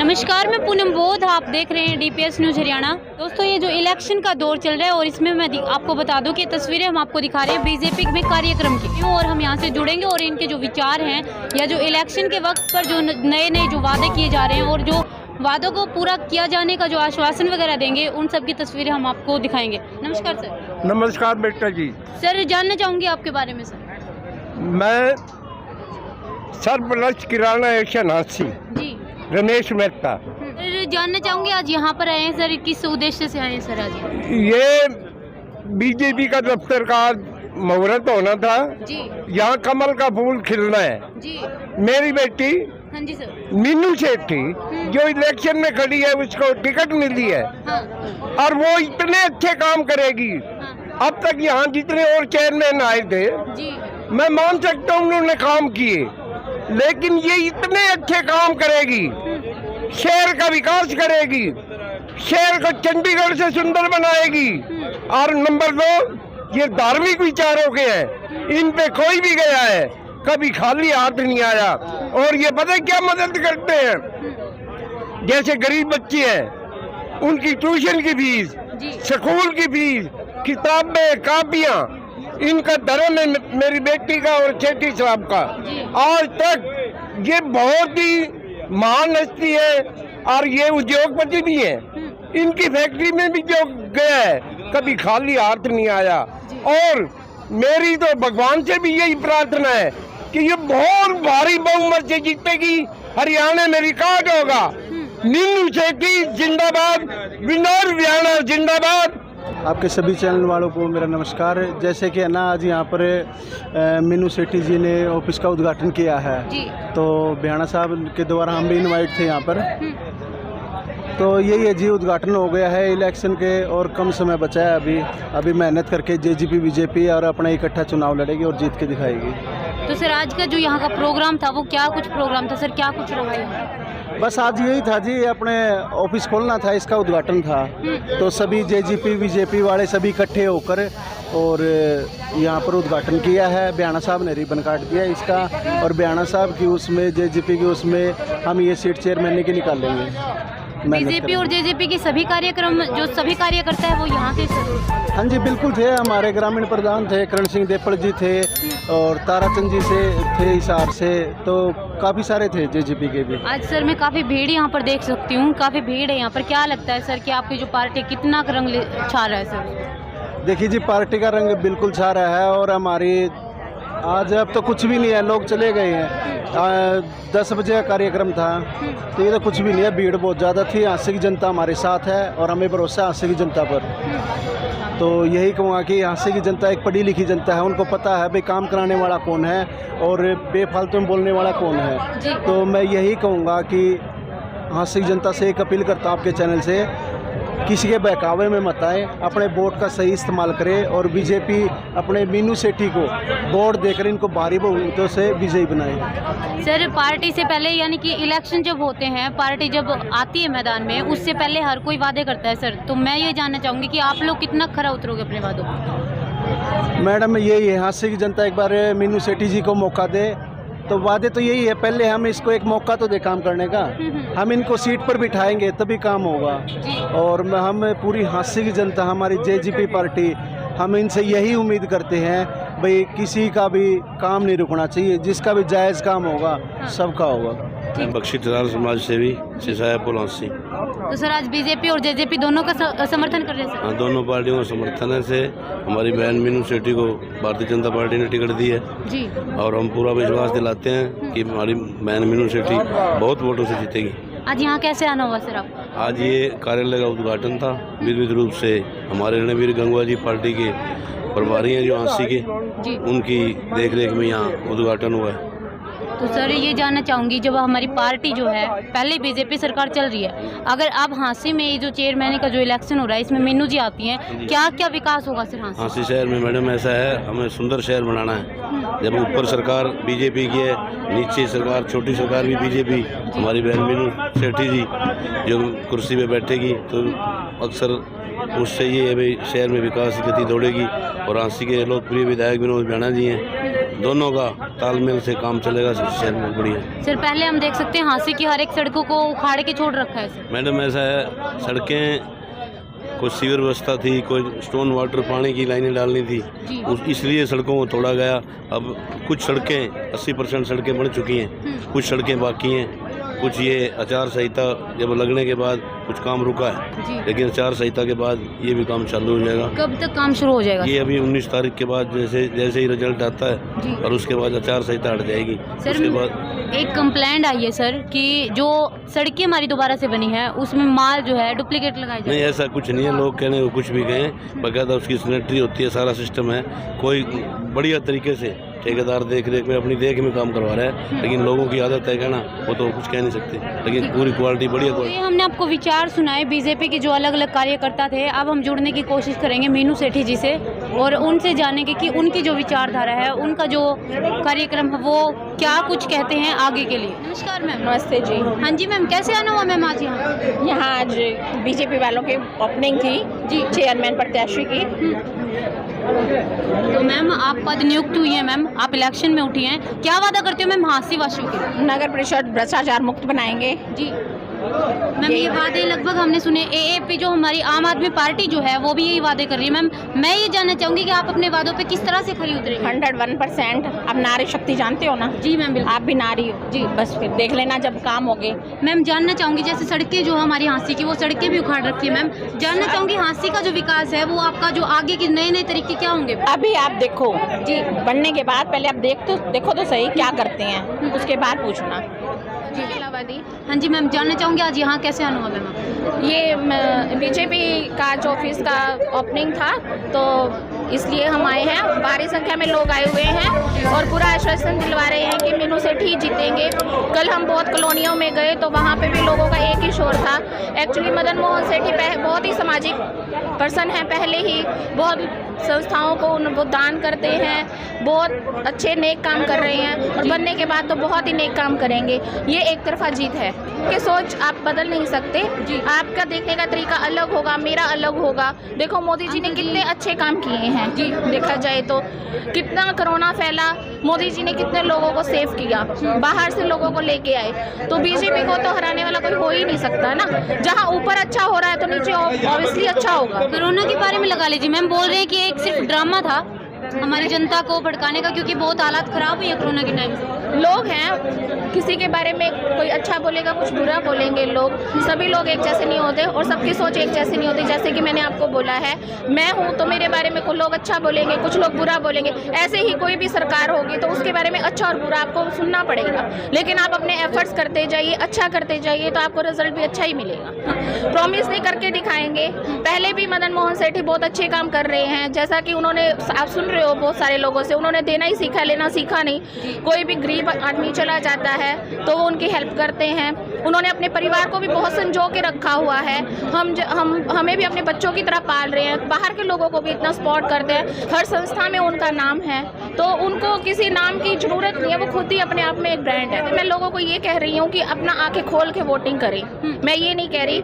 नमस्कार, मैं पूनम बोध, आप देख रहे हैं डीपीएस न्यूज़ हरियाणा। दोस्तों, ये जो इलेक्शन का दौर चल रहा है और इसमें मैं आपको बता दूं कि तस्वीरें हम आपको दिखा रहे हैं बीजेपी में कार्यक्रम की, और हम यहां से जुड़ेंगे और इनके जो विचार हैं या जो इलेक्शन के वक्त पर जो नए नए जो वादे किए जा रहे हैं और जो वादों को पूरा किया जाने का जो आश्वासन वगैरह देंगे, उन सब की तस्वीरें हम आपको दिखाएंगे। नमस्कार सर। नमस्कार बेटा जी। सर, जानना चाहूँगी आपके बारे में। सर, मैं सरपंच किराना एक्शन हासी जी रमेश मेहता। सर, जानना चाहूँगी आज यहाँ पर आए हैं सर, किस उद्देश्य से आए हैं सर आज? ये बीजेपी का दफ्तर का मुहूर्त होना था जी। यहाँ कमल का फूल खिलना है जी। मेरी बेटी हाँ जी सर। मीनू सेठी जो इलेक्शन में खड़ी है उसको टिकट मिली है। हाँ। और वो इतने अच्छे काम करेगी। हाँ। अब तक यहाँ जितने और चेयरमैन आए थे जी। मैं मान सकता हूँ उन्होंने काम किए, लेकिन ये इतने अच्छे काम करेगी, शहर का विकास करेगी, शहर को चंडीगढ़ से सुंदर बनाएगी। और नंबर 2, ये धार्मिक विचारों के हैं, इन पे कोई भी गया है कभी खाली हाथ नहीं आया। और ये पता क्या मदद करते हैं, जैसे गरीब बच्चे हैं उनकी ट्यूशन की फीस, स्कूल की फीस, किताबें, कापियाँ, इनका धर्म है मेरी बेटी का और सेठी साहब का। आज तक ये बहुत ही महान हस्ती है और ये उद्योगपति भी है। इनकी फैक्ट्री में भी जो गया है कभी खाली हाथ नहीं आया। और मेरी तो भगवान से भी यही प्रार्थना है कि ये बहुत भारी बहुमत से जीतेगी, हरियाणा में रिकॉर्ड होगा। मीनू सेठी जिंदाबाद, विनोद हरियाणा जिंदाबाद। आपके सभी चैनल वालों को मेरा नमस्कार। जैसे कि है ना, आज यहाँ पर मीनू सेठी जी ने ऑफिस का उद्घाटन किया है, तो बियाना साहब के द्वारा हम भी इनवाइट थे यहाँ पर। तो यही है जी, उद्घाटन हो गया है इलेक्शन के और कम समय बचा है। अभी मेहनत करके जेजेपी बीजेपी और अपना इकट्ठा चुनाव लड़ेगी और जीत के दिखाएगी। तो सर, आज का जो यहाँ का प्रोग्राम था वो क्या कुछ प्रोग्राम था सर, क्या कुछ रहा है? बस आज यही था जी, अपने ऑफिस खोलना था, इसका उद्घाटन था। तो सभी जेजेपी बीजेपी वाले सभी इकट्ठे होकर और यहाँ पर उद्घाटन किया है। बियाना साहब ने रिबन काट दिया इसका, और बियाना साहब की उसमें जेजेपी की उसमें हम ये सीट चेयरमैन की निकालेंगे। बीजेपी और जेजेपी के सभी कार्यक्रम जो सभी कार्यकर्ता है वो यहाँ से सर? हाँ जी बिल्कुल थे। हमारे ग्रामीण प्रधान थे, करण सिंह देपड़ जी थे और ताराचंद जी से थे हिसार से, तो काफ़ी सारे थे जेजेपी के भी। आज सर मैं काफ़ी भीड़ यहाँ पर देख सकती हूँ, काफ़ी भीड़ है यहाँ पर। क्या लगता है सर कि आपकी जो पार्टी कितना रंग छा रहा है सर? देखिए जी, पार्टी का रंग बिल्कुल छा रहा है। और हमारी आज अब तो कुछ भी नहीं है, लोग चले गए हैं। 10 बजे का कार्यक्रम था, तो ये तो कुछ भी नहीं है। भीड़ बहुत ज़्यादा थी। हांसी की जनता हमारे साथ है और हमें भरोसा है हांसी की जनता पर। तो यही कहूँगा कि हांसी की जनता एक पढ़ी लिखी जनता है, उनको पता है भाई काम कराने वाला कौन है और बेफालतू में बोलने वाला कौन है। तो मैं यही कहूँगा कि हांसी की जनता से एक अपील करता हूँ आपके चैनल से, किसी के बहकावे में मत आए, अपने वोट का सही इस्तेमाल करें और बीजेपी अपने मीनू सेठी को वोट देकर इनको भारी बहुमतों से विजयी बनाए। सर, पार्टी से पहले यानी कि इलेक्शन जब होते हैं, पार्टी जब आती है मैदान में, उससे पहले हर कोई वादे करता है सर। तो मैं ये जानना चाहूँगी कि आप लोग कितना खरा उतरोगे अपने वादों पर? मैडम यही है, हांसी की जनता एक बार मीनू सेठी जी को मौका दे। तो वादे तो यही है, पहले हम इसको एक मौका तो दे काम करने का। हम इनको सीट पर बिठाएंगे तभी काम होगा। और हम पूरी हांसी की जनता, हमारी जेजेपी पार्टी, हम इनसे यही उम्मीद करते हैं भाई किसी का भी काम नहीं रुकना चाहिए, जिसका भी जायज़ काम होगा सबका होगा। बख्शी तरार समाज सेवी सिसायापुर हांसी। तो सर, आज बीजेपी और जेजेपी दोनों का समर्थन कर रहे हैं सर? हाँ, दोनों पार्टियों का समर्थन से हमारी बहन मीनू सेठी को भारतीय जनता पार्टी ने टिकट दी है जी। और हम पूरा विश्वास दिलाते हैं कि हमारी बहन मीनू सेठी बहुत वोटों से जीतेगी। आज यहाँ कैसे आना हुआ सर आप? आज ये कार्यालय का उद्घाटन था। विधिवत रूप से हमारे रणवीर गंगवा जी पार्टी के प्रभारी हैं जो हांसी के, उनकी देखरेख में यहाँ उद्घाटन हुआ है। तो सर, ये जानना चाहूँगी, जब हमारी पार्टी जो है, पहले बीजेपी सरकार चल रही है, अगर अब हांसी में ये जो चेयरमैन का जो इलेक्शन हो रहा है, इसमें मीनू जी आती हैं, क्या क्या विकास होगा सर हांसी शहर में? मैडम ऐसा है, हमें सुंदर शहर बनाना है। जब ऊपर सरकार बीजेपी की है, नीचे सरकार, छोटी सरकार भी बीजेपी, हमारी बहन मीनू सेठी जी जो कुर्सी पे बैठेगी, तो अक्सर उससे ये है भाई शहर में विकास की गति दौड़ेगी। और हांसी के लोकप्रिय विधायक विनोद हरियाणा जी हैं, दोनों का तालमेल से काम चलेगा शहर में बढ़िया। सर पहले हम देख सकते हैं हांसी की हर एक सड़कों को उखाड़ के छोड़ रखा है सर। मैडम ऐसा है, सड़कें कोई सीवर व्यवस्था थी, कोई स्टोन वाटर पानी की लाइनें डालनी थी, इसलिए सड़कों को तोड़ा गया। अब कुछ सड़कें 80% सड़कें बन चुकी हैं, कुछ सड़कें बाकी हैं, कुछ ये आचार संहिता जब लगने के बाद कुछ काम रुका है, लेकिन आचार संहिता के बाद ये भी काम चालू हो जाएगा। कब तक काम शुरू हो जाएगा? ये अभी 19 तारीख के बाद जैसे ही रिजल्ट आता है और उसके बाद आचार संहिता हट जाएगी। सर उसके बाद एक कंप्लेंट आई है सर कि जो सड़कें हमारी दोबारा से बनी है उसमें माल जो है डुप्लीकेट लगाया जाए। नहीं, ऐसा कुछ नहीं है, लोग कहने को कुछ भी कहें, बकायदा उसकी सैनिटरी होती है, सारा सिस्टम है, कोई बढ़िया तरीके से ठेकेदार देख रेख में अपनी देख में काम करवा रहा है, लेकिन लोगों की आदत है कहना, वो तो कुछ कह नहीं सकते, लेकिन पूरी क्वालिटी बढ़िया क्वालिटी। ये हमने आपको विचार सुनाए बीजेपी के जो अलग अलग कार्यकर्ता थे। अब हम जुड़ने की कोशिश करेंगे मीनू सेठी जी से और उनसे जानेंगे कि उनकी जो विचारधारा है, उनका जो कार्यक्रम है वो क्या कुछ कहते हैं आगे के लिए। नमस्कार मैम। नमस्ते जी। हाँ जी मैम, कैसे आना हुआ मैम आज यहाँ आज बीजेपी वालों की ओपनिंग थी जी, चेयरमैन प्रत्याशी की। तो मैम आप पद नियुक्त हुई हैं, मैम आप इलेक्शन में उठी हैं, क्या वादा करते हो मैम हांसी वासियों के? नगर परिषद भ्रष्टाचार मुक्त बनाएंगे जी मैम। ये वादे लगभग हमने सुने, एएपी जो हमारी आम आदमी पार्टी जो है वो भी यही वादे कर रही है। मैम मैं ये जानना चाहूँगी कि आप अपने वादों पे किस तरह से खरी उतरेंगे? 101%। अब नारी शक्ति जानते हो ना? जी मैम बिल्कुल। आप भी नारी हो जी, बस फिर देख लेना जब काम होगे। मैम जानना चाहूँगी जैसे सड़कें जो हमारी हांसी की वो सड़कें भी उखाड़ रखी है, मैम जानना चाहूँगी हांसी का जो विकास है वो आपका जो आगे के नए नए तरीके क्या होंगे? अभी आप देखो जी, बनने के बाद पहले आप देखो तो सही क्या करते हैं, उसके बाद पूछना जी। हाँ जी मैम, जानना चाहूँगी आज यहाँ कैसे आना हुआ मैम? ये बीजेपी का जो ऑफिस का ओपनिंग था तो इसलिए हम आए हैं। भारी संख्या में लोग आए हुए हैं और पूरा आश्वासन दिलवा रहे हैं कि मीनू सेठी जीतेंगे। कल हम बहुत कॉलोनियों में गए तो वहाँ पे भी लोगों का एक ही शोर था। एक्चुअली मदन मोहन सेठी बहुत ही सामाजिक पर्सन है, पहले ही बहुत संस्थाओं को वो दान करते हैं, बहुत अच्छे नेक काम कर रहे हैं और बनने के बाद तो बहुत ही नेक काम करेंगे। ये एक तरफा जीत है कि सोच आप बदल नहीं सकते जी। आपका देखने का तरीका अलग होगा, मेरा अलग होगा। देखो मोदी जी ने कितने अच्छे काम किए हैं जी, देखा जाए तो कितना कोरोना फैला, मोदी जी ने कितने लोगों को सेव किया, बाहर से लोगों को लेके आए। तो बीजेपी को तो हराने वाला कोई हो ही नहीं सकता ना। जहाँ ऊपर अच्छा हो रहा है तो नीचे ऑब्वियसली अच्छा होगा। कोरोना के बारे में लगा लीजिए, मैम बोल रहे हैं कि एक सिर्फ ड्रामा था हमारी जनता को भड़काने का, क्योंकि बहुत हालात खराब हुई है कोरोना के टाइम से। लोग हैं, किसी के बारे में कोई अच्छा बोलेगा कुछ बुरा बोलेंगे लोग, सभी लोग एक जैसे नहीं होते और सबकी सोच एक जैसी नहीं होती। जैसे कि मैंने आपको बोला है, मैं हूँ तो मेरे बारे में कुछ लोग अच्छा बोलेंगे, कुछ लोग बुरा बोलेंगे। ऐसे ही कोई भी सरकार होगी तो उसके बारे में अच्छा और बुरा आपको सुनना पड़ेगा, लेकिन आप अपने एफर्ट्स करते जाइए, अच्छा करते जाइए तो आपको रिजल्ट भी अच्छा ही मिलेगा। प्रॉमिस नहीं करके दिखाएंगे। पहले भी मदन मोहन सेठी बहुत अच्छे काम कर रहे हैं, जैसा कि उन्होंने, आप सुन रहे हो बहुत सारे लोगों से, उन्होंने देना ही सीखा, लेना सीखा नहीं। कोई भी गरीब आदमी चला जाता है तो वो उनकी हेल्प करते हैं। उन्होंने अपने परिवार को भी बहुत संजो के रखा हुआ है। हमें भी अपने बच्चों की तरह पाल रहे हैं, बाहर के लोगों को भी इतना सपोर्ट करते हैं। हर संस्था में उनका नाम है तो उनको किसी नाम की जरूरत नहीं है, वो खुद ही अपने आप में एक ब्रांड है। तो मैं लोगों को ये कह रही हूँ कि अपना आंखें खोल के वोटिंग करें। मैं ये नहीं कह रही,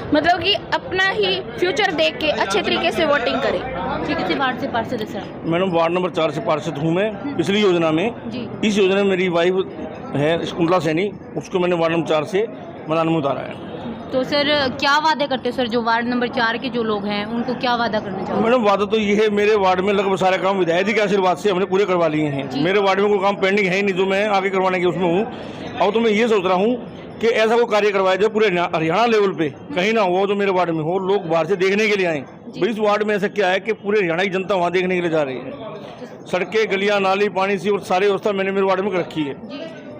मतलब कि अपना ही फ्यूचर देख के अच्छे तरीके से वोटिंग करें। ठीक है, वार्ड से पार्षद है सर। मैडम वार्ड नंबर 4 से पार्षद हूँ मैं पिछली योजना में जी। इस योजना में मेरी वाइफ है शकुंतला सैनी, उसको मैंने वार्ड नंबर 4 से मैदान में उतारा है। तो सर क्या वादे करते हो सर, जो वार्ड नंबर 4 के जो लोग हैं उनको क्या वादा करना चाहोगे? मैडम वादा तो ये है, मेरे वार्ड में लगभग सारे काम विधायक जी के आशीर्वाद से हमने पूरे करवा लिए हैं। मेरे वार्ड में कोई काम पेंडिंग है ही नहीं जो मैं आगे करवाने के उसमें हूँ। और तो मैं ये सोच रहा हूँ कि ऐसा कोई कार्य करवाया जो पूरे हरियाणा लेवल पे कहीं ना हो, जो मेरे वार्ड में हो, लोग बाहर से देखने के लिए आए। भाई इस वार्ड में ऐसा क्या है कि पूरे हरियाणा की जनता वहाँ देखने के लिए जा रही है। सड़कें, गलियाँ, नाली, पानी सी और सारी व्यवस्था मैंने मेरे वार्ड में कर रखी है।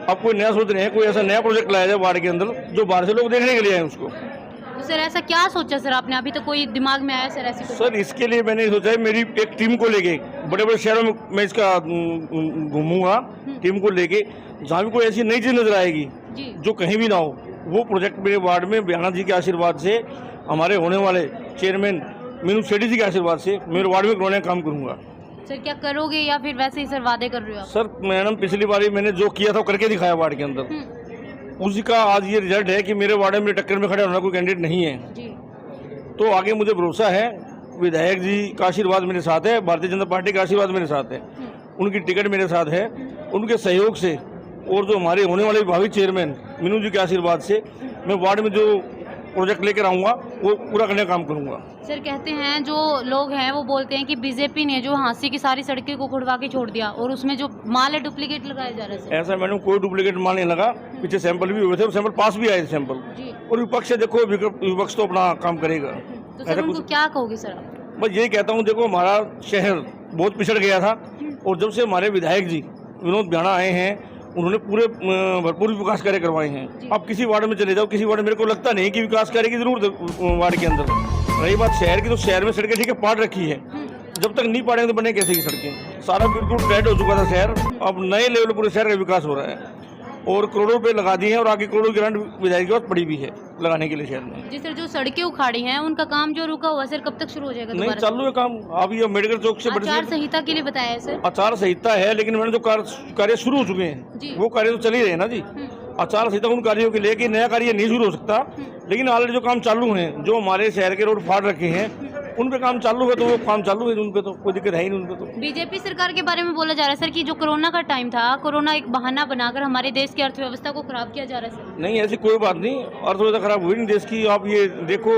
अब कोई नया सोच रहे हैं, कोई ऐसा नया प्रोजेक्ट लाया जाए वार्ड के अंदर जो बाहर से लोग देखने के लिए आए उसको। तो सर ऐसा क्या सोचा सर आपने, अभी तो कोई दिमाग में आया सर ऐसी कोई? सर इसके लिए मैंने सोचा है, मेरी एक टीम को लेके बड़े बड़े शहरों में मैं इसका घूमूंगा, टीम को लेके जहाँ भी कोई ऐसी नई चीज़ नजर आएगी जो कहीं भी ना हो, वो प्रोजेक्ट मेरे वार्ड में बयाना जी के आशीर्वाद से, हमारे होने वाले चेयरमैन मीनू सेठी जी के आशीर्वाद से मेरे वार्ड में करवाने का काम करूँगा। सर क्या करोगे या फिर वैसे ही सर वादे कर रहे हो? सर मैडम पिछली बारी मैंने जो किया था वो करके दिखाया वार्ड के अंदर, उसी का आज ये रिजल्ट है कि मेरे वार्ड में मेरे टक्कर में खड़े होना कोई कैंडिडेट नहीं है। तो आगे मुझे भरोसा है विधायक जी का आशीर्वाद मेरे साथ है, भारतीय जनता पार्टी का आशीर्वाद मेरे साथ है, उनकी टिकट मेरे साथ है, उनके सहयोग से और जो हमारे होने वाले भावी चेयरमैन मीनू जी के आशीर्वाद से मैं वार्ड में जो प्रोजेक्ट लेकर आऊँगा वो पूरा करने का काम करूँगा। सर कहते हैं जो लोग हैं वो बोलते हैं कि बीजेपी ने जो हांसी की सारी सड़कें को खुड़वा के छोड़ दिया और उसमें जो माल है डुप्लीकेट लगाया जा रहा है। सर ऐसा मैडम कोई डुप्लीकेट माल नहीं लगा, पीछे सैंपल भी हुए थे और सैंपल पास भी आए थे सैंपल। जी। और विपक्ष से देखो, विपक्ष तो अपना काम करेगा। तो सर उनको क्या कहोगे सर आप? बस यही कहता हूँ, देखो हमारा शहर बहुत पिछड़ गया था और जब से हमारे विधायक जी विनोद बियाणा आए हैं उन्होंने पूरे भरपूर विकास कार्य करवाए हैं। अब किसी वार्ड में चले जाओ, किसी वार्ड में मेरे को लगता नहीं कि विकास कार्य की जरूरत वार्ड के अंदर। रही बात शहर की, तो शहर में सड़कें ठीक है पाट रखी है, जब तक नहीं पाड़ेंगे तो बने कैसे की सड़कें? सारा बिल्कुल डेड हो चुका था शहर, अब नए लेवल पूरे शहर का विकास हो रहा है और करोड़ों रुपए लगा दिए हैं और आगे करोड़ों की ग्रांट विधायक के पास पड़ी भी है लगाने के लिए शहर में। जी सर, जो सड़कें उखाड़ी हैं उनका काम जो रुका हुआ सर कब तक शुरू हो जाएगा? नहीं, चालू है काम। अब ये मेडिकल चौक से आचार संहिता के लिए बताया है सर। आचार संहिता है, लेकिन मैंने जो कार्य शुरू हो चुके हैं वो कार्य तो चल ही रहे हैं ना जी। आचार संहिता उन कार्यों के लिए कि नया कार्य नहीं शुरू हो सकता, लेकिन ऑलरेडी जो काम चालू हैं, जो हमारे शहर के रोड फाड़ रखे हैं उन पे काम चालू है, तो वो काम चालू है, उन पे तो कोई दिक्कत है ही नहीं। उन पे तो बीजेपी सरकार के बारे में बोला जा रहा है सर कि जो कोरोना का टाइम था, कोरोना एक बहाना बनाकर हमारे देश की अर्थव्यवस्था को खराब किया जा रहा है सर। नहीं, ऐसी कोई बात नहीं, अर्थव्यवस्था खराब हुई नहीं देश की। आप ये देखो,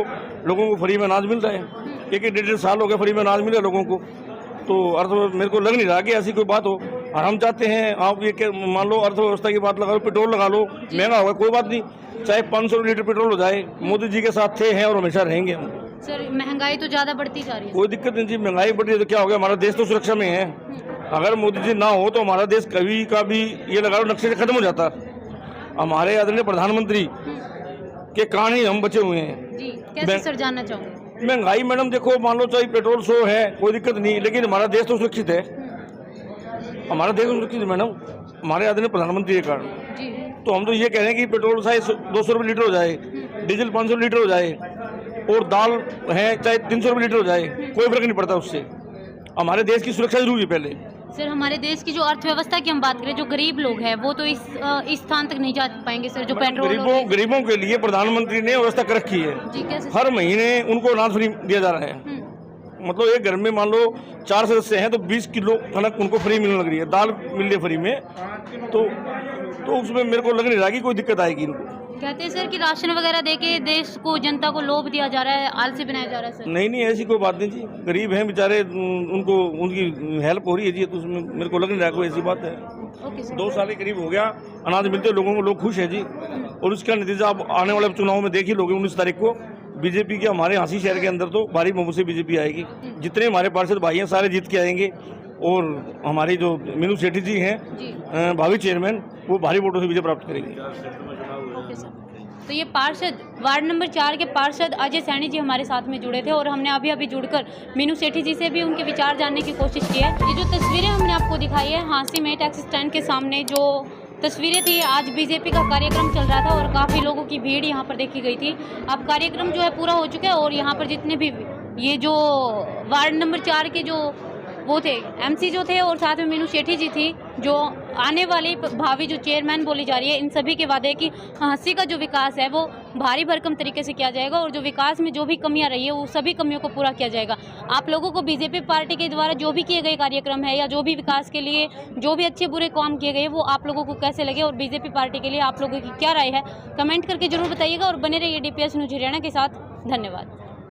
लोगों को फ्री में अनाज मिल रहा है, एक 1.5 साल हो गया फ्री में अनाज मिल रहा है लोगों को, तो अर्थव्यवस्था मेरे को लग नहीं रहा कि ऐसी कोई बात हो। और हम चाहते हैं, आप ये मान लो अर्थव्यवस्था की बात लगा लो, पेट्रोल लगा लो, महंगा होगा कोई बात नहीं, चाहे 500 लीटर पेट्रोल हो जाए, मोदी जी के साथ थे हैं और हमेशा रहेंगे हम। सर महंगाई तो ज़्यादा बढ़ती जा रही है। कोई दिक्कत नहीं जी, महंगाई बढ़ रही है तो क्या हो गया, हमारा देश तो सुरक्षा में है। अगर मोदी जी ना हो तो हमारा देश कभी का भी ये लगा लो नक्शे से खत्म हो जाता। हमारे आदरणीय प्रधानमंत्री के कारण ही हम बचे हुए हैं। जी, कैसे सर जानना चाहूँगे? महंगाई मैडम देखो, मान लो चाहे पेट्रोल 100 है कोई दिक्कत नहीं, लेकिन हमारा देश तो सुरक्षित है। हमारा देश सुरक्षित है मैडम, हमारे आदरणीय प्रधानमंत्री के कारण। तो हम तो ये कह रहे हैं कि पेट्रोल चाहे 200 रुपये लीटर हो जाए, डीजल 500 लीटर हो जाए और दाल है चाहे 300 रुपये लीटर हो जाए, कोई फर्क नहीं पड़ता उससे। हमारे देश की सुरक्षा जरूरी है पहले। सर हमारे देश की जो अर्थव्यवस्था की हम बात करें, जो गरीब लोग हैं वो तो इस स्थान तक नहीं जा पाएंगे सर, जो पेट्रोल गरीबों के लिए प्रधानमंत्री ने व्यवस्था कर रखी है। जी, कैसे? हर महीने उनको अनाज फ्री दिया जा रहा है। मतलब एक घर में मान लो 4 सदस्य हैं तो 20 किलो कनक उनको फ्री मिलने लग रही है, दाल मिल रही है फ्री में, तो उसमें मेरे को लग नहीं रहा कि कोई दिक्कत आएगी इनको। कहते हैं सर कि राशन वगैरह देके देश को, जनता को लोभ दिया जा रहा है, आलसी बनाया जा रहा है सर। नहीं, ऐसी कोई बात नहीं जी, गरीब हैं बेचारे, उनको उनकी हेल्प हो रही है जी, तो उसमें मेरे को लग नहीं रहा कोई ऐसी बात है। Okay sir. 2 साल के करीब हो गया अनाज मिलते लोगों को, लोग खुश है जी। और उसका नतीजा आप आने वाले चुनाव में देख ही लोगे। 19 तारीख को बीजेपी के हमारे हांसी शहर के अंदर तो भारी बहुमत से बीजेपी आएगी। जितने हमारे पार्षद भाई हैं सारे जीत के आएंगे और हमारी जो मीनू सेठी जी हैं भावी चेयरमैन, वो भारी वोटों से विजय प्राप्त करेंगे। Okay sir. तो ये पार्षद वार्ड नंबर 4 के पार्षद अजय सैनी जी हमारे साथ में जुड़े थे और हमने अभी जुड़कर मीनू सेठी जी से भी उनके विचार जानने की कोशिश की है। ये जो तस्वीरें हमने आपको दिखाई है हांसी में टैक्सी स्टैंड के सामने जो तस्वीरें थी, आज बीजेपी का कार्यक्रम चल रहा था और काफ़ी लोगों की भीड़ यहाँ पर देखी गई थी। अब कार्यक्रम जो है पूरा हो चुका है और यहाँ पर जितने भी ये जो वार्ड नंबर 4 के जो वो थे एमसी जो थे और साथ में मीनू सेठी जी थी, जो आने वाली भावी जो चेयरमैन बोली जा रही है, इन सभी के वादे की हांसी का जो विकास है वो भारी भरकम तरीके से किया जाएगा और जो विकास में जो भी कमियां रही है वो सभी कमियों को पूरा किया जाएगा। आप लोगों को बीजेपी पार्टी के द्वारा जो भी किए गए कार्यक्रम है या जो भी विकास के लिए जो भी अच्छे बुरे काम किए गए वो आप लोगों को कैसे लगे और बीजेपी पार्टी के लिए आप लोगों की क्या राय है, कमेंट करके जरूर बताइएगा और बने रहिए DPS न्यूज़ हरियाणा के साथ। धन्यवाद।